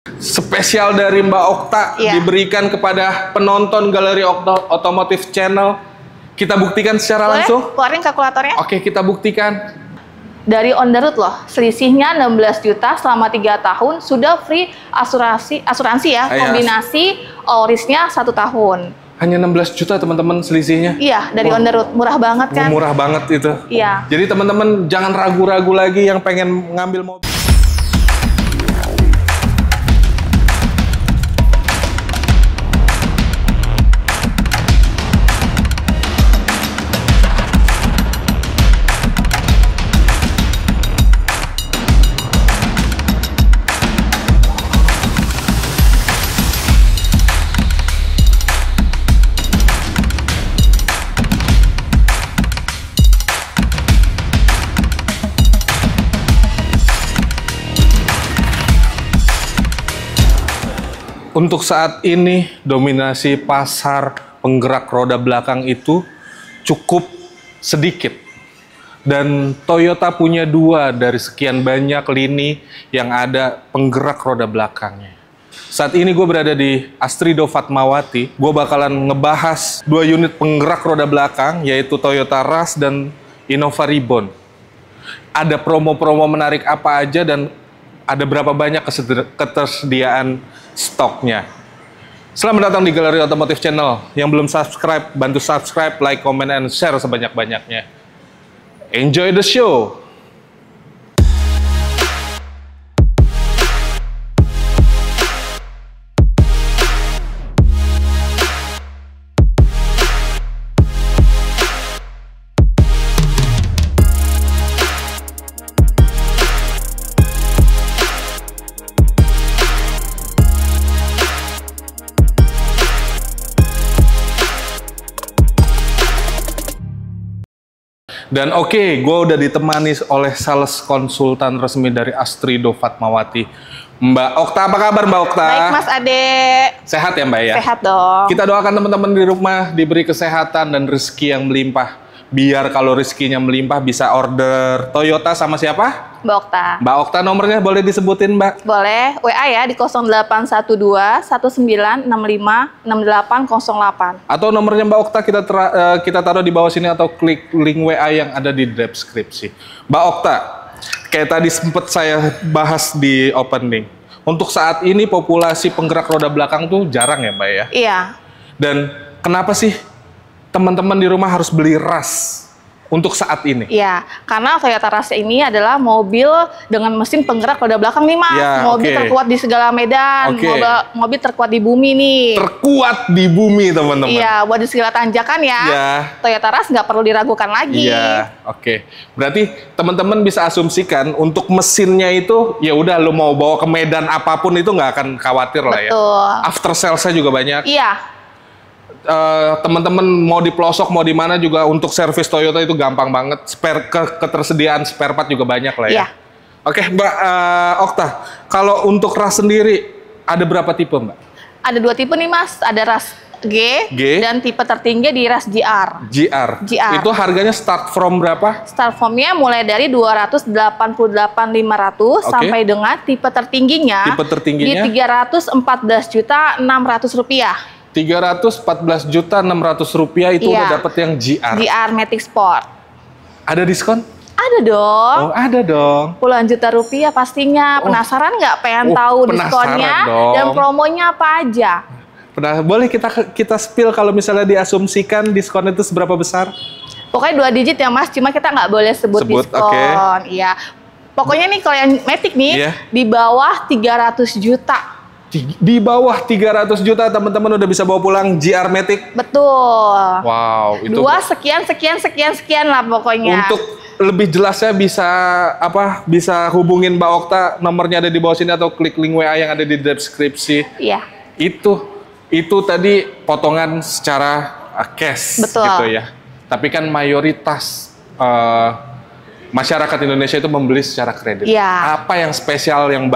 Spesial dari Mbak Okta diberikan kepada penonton Galeri Otomotif Channel. Kita buktikan secara langsung. Keluarin kalkulatornya. Oke, kita buktikan. Dari on the road loh, selisihnya 16 juta selama 3 tahun, sudah free asuransi ya, kombinasi all-risk-nya 1 tahun. Hanya 16 juta teman-teman selisihnya. Iya, dari on the road, murah banget kan? Murah banget itu. Iya. Jadi teman-teman jangan ragu-ragu lagi yang pengen ngambil mobil. Untuk saat ini, dominasi pasar penggerak roda belakang itu cukup sedikit. Dan Toyota punya 2 dari sekian banyak lini yang ada penggerak roda belakangnya. Saat ini gue berada di Astrido Fatmawati. Gue bakalan ngebahas 2 unit penggerak roda belakang, yaitu Toyota Rush dan Innova Reborn. Ada promo-promo menarik apa aja dan ada berapa banyak ketersediaan stoknya. Selamat datang di Galeri Otomotif Channel. Yang belum subscribe, bantu subscribe, like, comment, and share sebanyak-banyaknya. Enjoy the show! Dan oke, gue udah ditemani oleh sales konsultan resmi dari Astrido Fatmawati, Mbak Okta. Apa kabar Mbak Okta? Baik Mas Ade. Sehat ya Mbak ya? Sehat dong. Kita doakan teman-teman di rumah diberi kesehatan dan rezeki yang melimpah. Biar kalau rezekinya melimpah bisa order Toyota sama siapa? Mbak Okta. Mbak Okta, nomornya boleh disebutin Mbak? Boleh, WA ya di 0812 1965 6808. Atau nomornya Mbak Okta kita taruh di bawah sini atau klik link WA yang ada di deskripsi. Mbak Okta, kayak tadi sempat saya bahas di opening. Untuk saat ini populasi penggerak roda belakang tuh jarang ya Mbak ya? Iya. Dan kenapa sih teman-teman di rumah harus beli Rush untuk saat ini? Iya, karena Toyota Rush ini adalah mobil dengan mesin penggerak roda belakang nih Mas. Ya, mobil terkuat di segala medan, mobil terkuat di bumi nih. Terkuat di bumi teman-teman. Iya, buat di segala tanjakan ya. Toyota Rush nggak perlu diragukan lagi. Iya, oke. Berarti teman-teman bisa asumsikan untuk mesinnya itu ya udah lo mau bawa ke medan apapun itu nggak akan khawatir lah ya. Betul. After sales-nya juga banyak. Iya. Teman-teman mau di pelosok mau di mana juga untuk servis Toyota itu gampang banget. Ketersediaan spare part juga banyak lah ya. Iya. Oke, Mbak Okta, kalau untuk Rush sendiri ada berapa tipe Mbak? Ada 2 tipe nih Mas, ada Rush G dan tipe tertinggi di Rush GR. GR. Itu harganya start from berapa? Start from-nya mulai dari 288.500 sampai dengan tipe tertingginya di 314.600.000 rupiah. 314.600.000 itu udah dapet yang GR. GR Matic Sport. Ada diskon? Ada dong. Oh, ada dong. Puluhan juta rupiah pastinya. Penasaran nggak pengen tahu diskonnya dan promonya apa aja? Boleh kita spill kalau misalnya diasumsikan diskon itu seberapa besar? Pokoknya 2 digit ya Mas, cuma kita nggak boleh sebut diskon. Iya. Pokoknya nih kalau yang Matic nih di bawah 300 juta. Di bawah 300 juta teman-teman udah bisa bawa pulang GR Matic. Betul. Wow, itu 2 sekian lah pokoknya. Untuk lebih jelasnya bisa hubungin Mbak Okta, nomornya ada di bawah sini atau klik link WA yang ada di deskripsi. Iya. Itu tadi potongan secara cash. Betul. Gitu ya. Tapi kan mayoritas masyarakat Indonesia itu membeli secara kredit. Iya. Apa yang spesial yang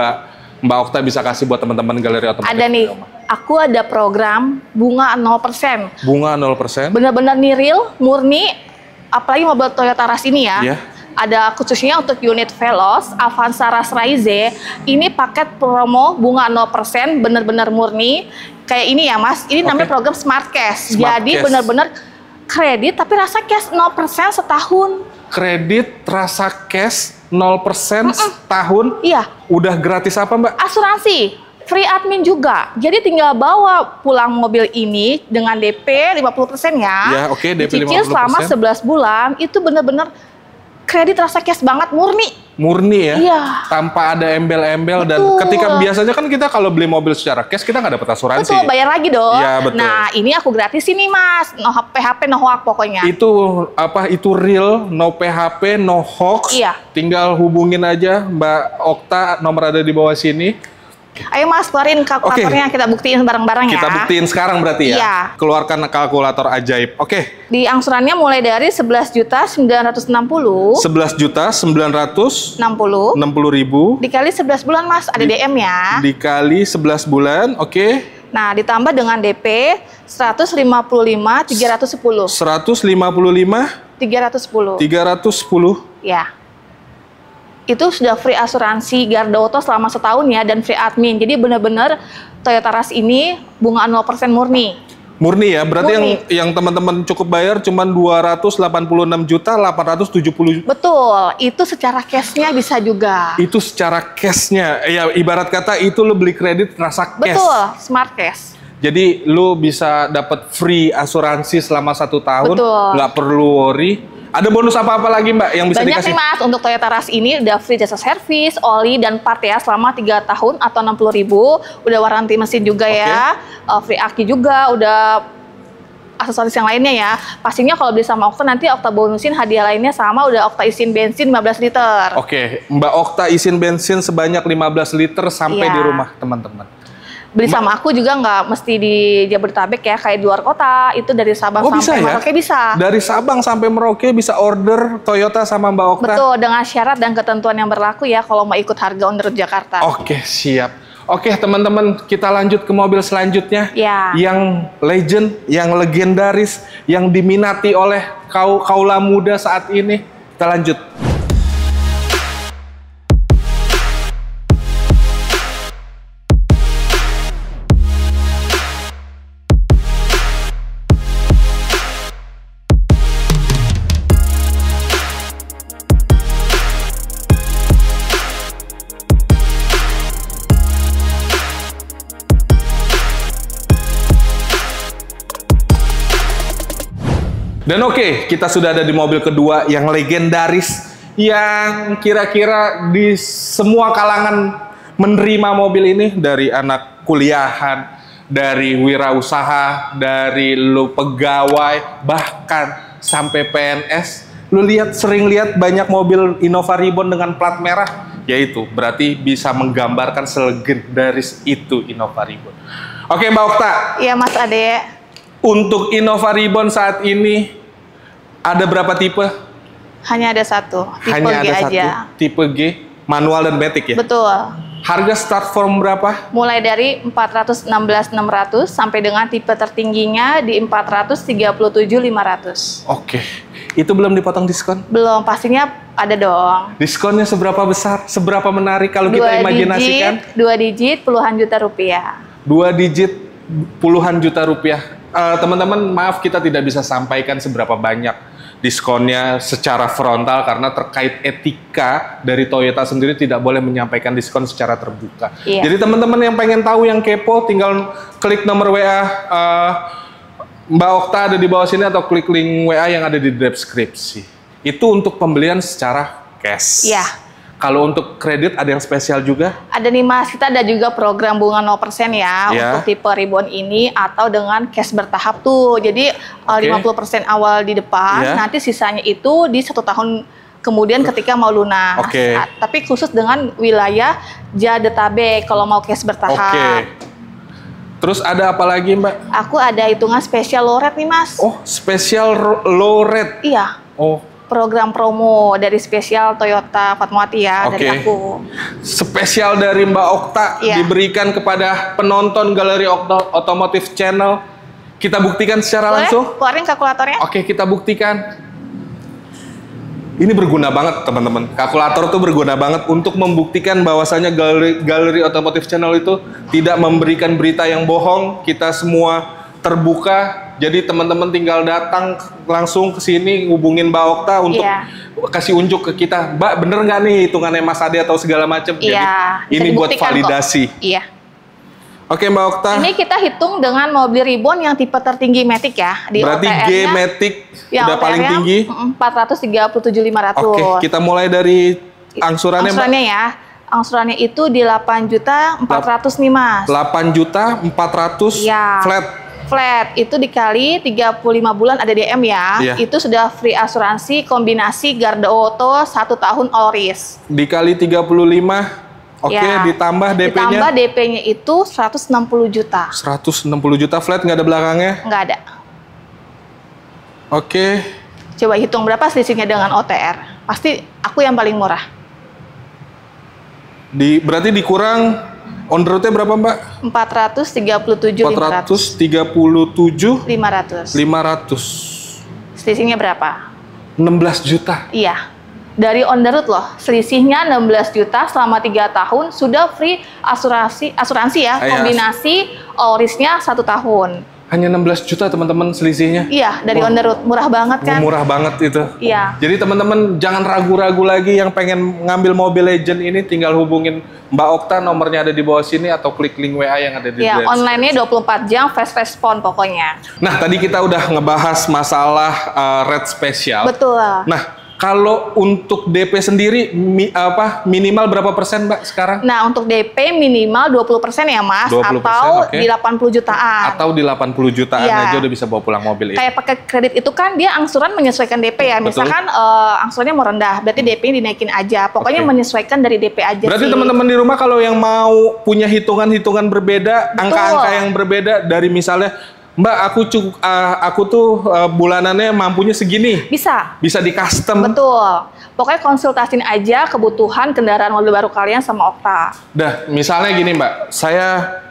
Mbak Okta bisa kasih buat teman-teman Galeri Otomotif? Ada nih, aku ada program bunga 0%. Bunga 0%? Bener-bener nih real, murni, apalagi mobil Toyota Rush ini ya. ada khususnya untuk unit Veloz, Avanza Ras Raize, ini paket promo bunga 0%, bener-bener murni. Kayak ini ya Mas, ini namanya program Smart Cash. Jadi bener-bener kredit tapi rasa cash 0% setahun. Kredit rasa cash 0% setahun? Iya. Udah gratis apa Mbak? Asuransi, free admin juga. Jadi tinggal bawa pulang mobil ini dengan DP 50% ya. Ya, oke, DP 50%. Dicicil selama 11 bulan, itu bener-bener kredit rasa cash banget, murni. Murni ya? Iya. Tanpa ada embel-embel. Dan ketika biasanya kan kita kalau beli mobil secara cash, kita nggak dapat asuransi. Betul, bayar lagi dong. Iya, betul. Nah, ini aku gratis ini Mas. No PHP, no hoax pokoknya. Itu apa? Itu real, no PHP, no hoax. Iya. Tinggal hubungin aja Mbak Okta, nomor ada di bawah sini. Ayo Mas, keluarin kalkulatornya, kita buktiin bareng-bareng ya. Kita buktiin sekarang berarti ya? Iya. Keluarkan kalkulator ajaib. Oke. Di angsurannya mulai dari 11.960. 11.960.000 dikali 11 bulan Mas, ada DM ya. Dikali 11 bulan, oke. Nah, ditambah dengan DP 155.310. 155.310. Ya. Itu sudah free asuransi Garda Auto selama setahun ya, dan free admin. Jadi benar-benar Toyota Rush ini bunga 0% murni. Murni ya, berarti murni. yang teman-teman cukup bayar cuma 286.870. Betul, itu secara cashnya bisa juga. Itu secara cashnya, ya ibarat kata itu lo beli kredit rasa cash. Betul, smart cash. Jadi lo bisa dapat free asuransi selama 1 tahun, nggak perlu worry. Ada bonus apa-apa lagi Mbak yang bisa banyak dikasih? Nih Mas, untuk Toyota Rush ini udah free jasa servis, oli, dan part ya selama 3 tahun atau 60.000. Udah waranti mesin juga ya, free aki juga, udah aksesoris yang lainnya ya. Pastinya kalau beli sama Okta nanti Okta bonusin hadiah lainnya sama, udah Okta isin bensin 15 liter. Oke, Mbak Okta isin bensin sebanyak 15 liter sampai di rumah teman-teman. Beli sama aku juga nggak mesti di Jabodetabek ya, kayak di luar kota, itu dari Sabang sampai Merauke bisa. Dari Sabang sampai Merauke bisa order Toyota sama Mbak Okta? Betul, dengan syarat dan ketentuan yang berlaku ya kalau mau ikut harga on the road Jakarta. Oke, siap. Oke teman-teman, kita lanjut ke mobil selanjutnya. Ya. Yang legend, yang legendaris, yang diminati oleh kaula muda saat ini. Kita lanjut. Dan oke, kita sudah ada di mobil kedua yang legendaris, yang kira-kira di semua kalangan menerima mobil ini, dari anak kuliahan, dari wirausaha, dari lu pegawai, bahkan sampai PNS. Lu sering lihat banyak mobil Innova Reborn dengan plat merah, yaitu berarti bisa menggambarkan selegendaris itu Innova Reborn. Oke Mbak Okta. Iya Mas Ade. Untuk Innova Reborn saat ini ada berapa tipe? Hanya ada satu, tipe Hanya G ada aja. satu, tipe G, manual dan matic ya? Betul. Harga start from berapa? Mulai dari 416.600 sampai dengan tipe tertingginya di 437.500. Oke, itu belum dipotong diskon? Belum, pastinya ada dong. Diskonnya seberapa besar? Seberapa menarik kalau kita imajinasikan? 2 digit puluhan juta rupiah. 2 digit puluhan juta rupiah. Teman-teman, maaf kita tidak bisa sampaikan seberapa banyak diskonnya secara frontal karena terkait etika dari Toyota sendiri tidak boleh menyampaikan diskon secara terbuka. Iya. Jadi teman-teman yang pengen tahu, yang kepo, tinggal klik nomor WA Mbak Okta ada di bawah sini atau klik link WA yang ada di deskripsi. Itu untuk pembelian secara cash. Iya. Kalau untuk kredit ada yang spesial juga? Ada nih Mas, kita ada juga program bunga 0% ya untuk tipe Reborn ini, atau dengan cash bertahap tuh. Jadi 50% awal di depan, nanti sisanya itu di 1 tahun kemudian ketika mau lunas. Tapi khusus dengan wilayah Jabodetabek kalau mau cash bertahap. Terus ada apa lagi Mbak? Aku ada hitungan spesial low rate nih Mas. Oh, spesial low rate? Iya. Oh. Program promo dari spesial Toyota Fatmawati ya, dari aku. Spesial dari Mbak Okta diberikan kepada penonton Galeri Otomotif Channel. Kita buktikan secara langsung. Keluarin kalkulatornya. Oke, kita buktikan. Ini berguna banget teman-teman. Kalkulator tuh berguna banget untuk membuktikan bahwasanya Galeri Otomotif Channel itu tidak memberikan berita yang bohong. Kita semua terbuka. Jadi teman-teman tinggal datang langsung ke sini hubungin Mbak Okta untuk kasih unjuk ke kita. Mbak, bener nggak nih hitungannya Mas Ade atau segala macam? Jadi ini buat validasi. Iya. Oke Mbak Okta. Ini kita hitung dengan mobil Ribbon yang tipe tertinggi Matic ya. Berarti G Matic udah paling tinggi. 437.500. Oke, kita mulai dari angsurannya Mbak. Angsurannya ya. Angsurannya itu di 8.400.000 nih Mas. 8.400.000 flat itu dikali 35 bulan ada DM ya. Itu sudah free asuransi kombinasi Garda Auto 1 tahun all risk. Dikali 35. Oke, ditambah DP-nya. Ditambah DP-nya itu 160 juta. 160 juta flat, nggak ada belakangnya? Nggak ada. Oke. Coba hitung berapa selisihnya dengan OTR. Pasti aku yang paling murah. Berarti dikurang on the road-nya berapa Mbak? 437.500. Selisihnya berapa? 16 juta. Iya. Dari on the road loh, selisihnya 16 juta selama 3 tahun sudah free asuransi ya, kombinasi all risk-nya 1 tahun. Hanya 16 juta teman-teman selisihnya. Iya, dari on the road, murah banget kan? Murah banget itu. Iya. Jadi teman-teman jangan ragu-ragu lagi yang pengen ngambil mobil Legend ini, tinggal hubungin Mbak Okta, nomornya ada di bawah sini atau klik link WA yang ada di deskripsi. Iya, online-nya 24 jam, fast respon pokoknya. Nah, tadi kita udah ngebahas masalah rate spesial. Betul. Nah, kalau untuk DP sendiri minimal berapa persen Mbak sekarang? Nah, untuk DP minimal 20% ya Mas, 20%, atau di 80 jutaan. Atau di 80 jutaan aja udah bisa bawa pulang mobil ini. Kayak pakai kredit itu kan dia angsuran menyesuaikan DP ya. Misalkan angsurannya mau rendah, berarti DP dinaikin aja. Pokoknya menyesuaikan dari DP aja. Berarti teman-teman di rumah kalau yang mau punya hitungan-hitungan berbeda, angka-angka yang berbeda dari misalnya Mbak, aku tuh bulanannya mampunya segini. Bisa di custom. Betul. Pokoknya konsultasin aja kebutuhan kendaraan mobil baru kalian sama Okta. Dah, misalnya gini Mbak, saya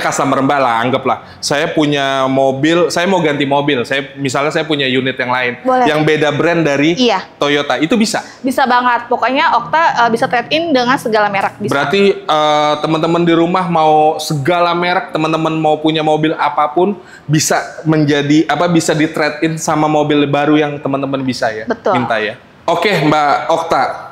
customer Mbak lah, anggaplah. Saya punya mobil, saya mau ganti mobil. Misalnya saya punya unit yang lain. Boleh. Yang beda brand dari Toyota. Itu bisa? Bisa banget. Pokoknya Okta bisa trade-in dengan segala merek. Bisa. Berarti teman-teman di rumah mau segala merek, teman-teman mau punya mobil apapun, bisa bisa di trade-in sama mobil baru yang teman-teman bisa ya? Betul. Minta ya? Oke Mbak Okta.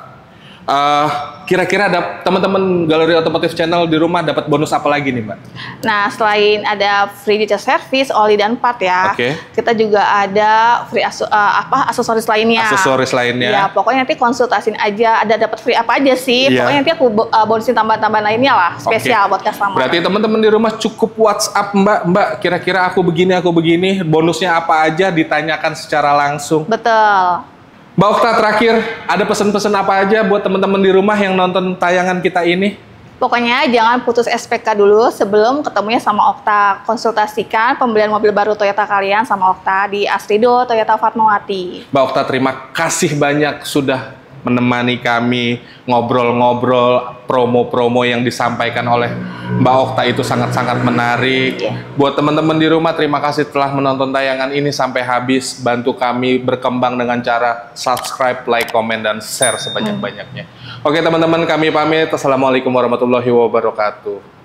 Kira-kira ada teman-teman Galeri Otomotif Channel di rumah dapat bonus apa lagi nih Mbak? Nah, selain ada free detail service, oli dan part ya, kita juga ada free aksesoris lainnya. Aksesoris lainnya. Ya, pokoknya nanti konsultasin aja, ada dapat free apa aja sih. Pokoknya nanti aku bonusin tambahan-tambahan lainnya lah, spesial buat customer. Berarti teman-teman di rumah cukup WhatsApp Mbak, kira-kira aku begini, bonusnya apa aja, ditanyakan secara langsung. Betul. Mbak Okta, terakhir, ada pesan-pesan apa aja buat teman-teman di rumah yang nonton tayangan kita ini? Pokoknya jangan putus SPK dulu sebelum ketemunya sama Okta. Konsultasikan pembelian mobil baru Toyota kalian sama Okta di Asrido Toyota Fatmawati. Mbak Okta, terima kasih banyak sudah menemani kami ngobrol-ngobrol. Promo-promo yang disampaikan oleh Mbak Okta itu sangat-sangat menarik. Buat teman-teman di rumah, terima kasih telah menonton tayangan ini sampai habis. Bantu kami berkembang dengan cara subscribe, like, komen, dan share sebanyak-banyaknya. Oke teman-teman, kami pamit. Assalamualaikum warahmatullahi wabarakatuh.